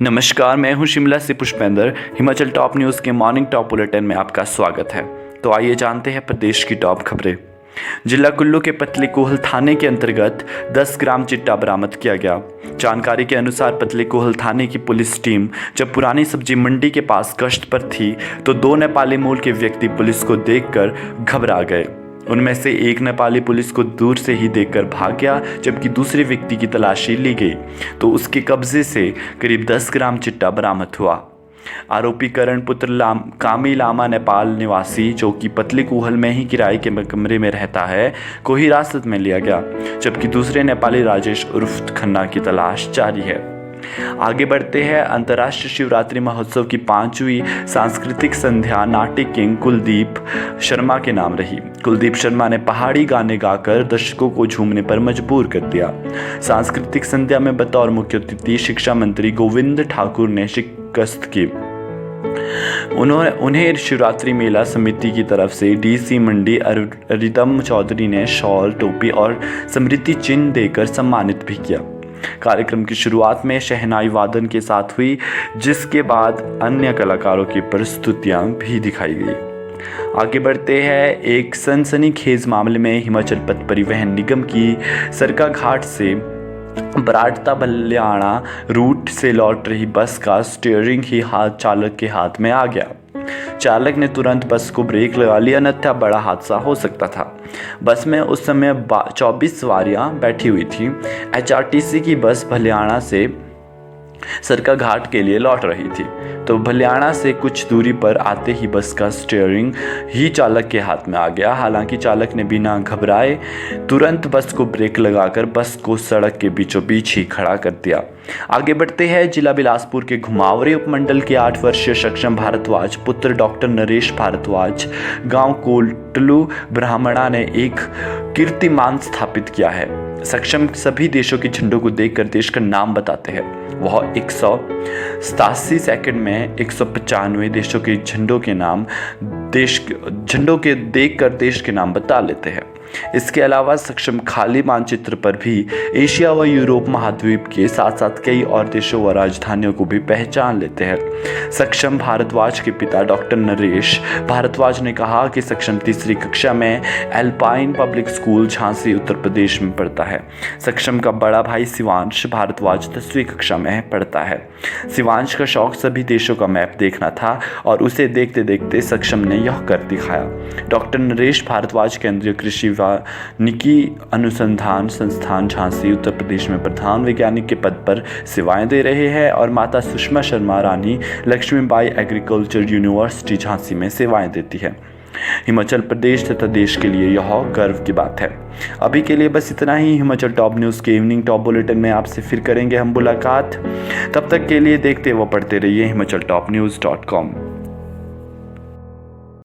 नमस्कार, मैं हूं शिमला से पुष्पेंद्र। हिमाचल टॉप न्यूज़ के मॉर्निंग टॉप बुलेटिन में आपका स्वागत है। तो आइए जानते हैं प्रदेश की टॉप खबरें। जिला कुल्लू के पतली कोहल थाने के अंतर्गत 10 ग्राम चिट्टा बरामद किया गया। जानकारी के अनुसार पतली कोहल थाने की पुलिस टीम जब पुरानी सब्जी मंडी के पास गश्त पर थी तो 2 नेपाली मूल के व्यक्ति पुलिस को देखकर घबरा गए। उनमें से एक नेपाली पुलिस को दूर से ही देखकर भाग गया, जबकि दूसरे व्यक्ति की तलाशी ली गई तो उसके कब्जे से करीब 10 ग्राम चिट्टा बरामद हुआ। आरोपी करण पुत्र कामी लामा नेपाल निवासी, जो कि पतली कोहल में ही किराए के कमरे में रहता है, को हिरासत में लिया गया, जबकि दूसरे नेपाली राजेश उर्फ खन्ना की तलाश जारी है। आगे बढ़ते हैं। अंतर्राष्ट्रीय शिवरात्रि महोत्सव की 5वीं सांस्कृतिक संध्या नाट्य किंग कुलदीप शर्मा के नाम रही। कुलदीप शर्मा ने पहाड़ी गाने गाकर दर्शकों को झूमने पर मजबूर कर दिया। सांस्कृतिक संध्या में बतौर मुख्य अतिथि शिक्षा मंत्री गोविंद ठाकुर ने शिकस्त की। उन्हें शिवरात्रि मेला समिति की तरफ से डीसी मंडी अरिदम चौधरी ने शॉल, टोपी और स्मृति चिन्ह देकर सम्मानित भी किया। कार्यक्रम की शुरुआत में शहनाई वादन के साथ हुई, जिसके बाद अन्य कलाकारों की प्रस्तुतियां भी दिखाई गई। आगे बढ़ते हैं। एक सनसनीखेज मामले में हिमाचल पथ परिवहन निगम की सरकाघाट से बराड़ता बलियाना रूट से लौट रही बस का स्टीयरिंग ही चालक के हाथ में आ गया। चालक ने तुरंत बस को ब्रेक लगा लिया, अन्यथा बड़ा हादसा हो सकता था। बस में उस समय 24 सवारियां बैठी हुई थी। एचआरटीसी की बस भलियाना से सरकाघाट के लिए लौट रही थी तो भलियाना से कुछ दूरी पर आते ही बस का स्टीयरिंग ही चालक के हाथ में आ गया। हालांकि चालक ने बिना घबराए तुरंत बस को ब्रेक लगाकर बस को सड़क के बीचों बीच ही खड़ा कर दिया। आगे बढ़ते हैं। जिला बिलासपुर के घुमावरी उपमंडल के 8 वर्षीय सक्षम भारद्वाज पुत्र डॉक्टर नरेश भारद्वाज गांव कोटलू ब्राह्मणा ने एक कीर्तिमान स्थापित किया है। सक्षम सभी देशों के झंडों को देखकर देश का नाम बताते हैं। वह 187 सेकंड में 195 देशों के झंडों के देखकर देश के नाम बता लेते हैं। इसके अलावा सक्षम खाली मानचित्र पर भी एशिया व यूरोप महाद्वीप के साथ साथ कई और देशों व राजधानियों को भी पहचान लेते हैं। सक्षम भारद्वाज के पिता डॉक्टर नरेश भारद्वाज ने कहा कि सक्षम 3री कक्षा में alpine public school Jhansi Uttar Pradesh में पढ़ता है। सक्षम का बड़ा भाई शिवांश भारद्वाज 10वीं कक्षा में पढ़ता है। शिवांश का शौक सभी देशों का मैप देखना था और उसे देखते देखते सक्षम ने यह कर दिखाया। डॉक्टर नरेश भारद्वाज केंद्रीय कृषि निकी अनुसंधान संस्थान झांसी उत्तर प्रदेश में प्रधान वैज्ञानिक के पद पर सेवाएं दे रहे हैं और माता सुषमा शर्मा रानी लक्ष्मीबाई एग्रीकल्चर यूनिवर्सिटी झांसी में सेवाएं देती है। हिमाचल प्रदेश तथा देश के लिए यह गर्व की बात है। अभी के लिए बस इतना ही। हिमाचल टॉप न्यूज़ के इवनिंग टॉप बुलेटिन में आपसे फिर करेंगे हम मुलाकात। तब तक के लिए देखते व पढ़ते रहिए HimalchalTopNews.com।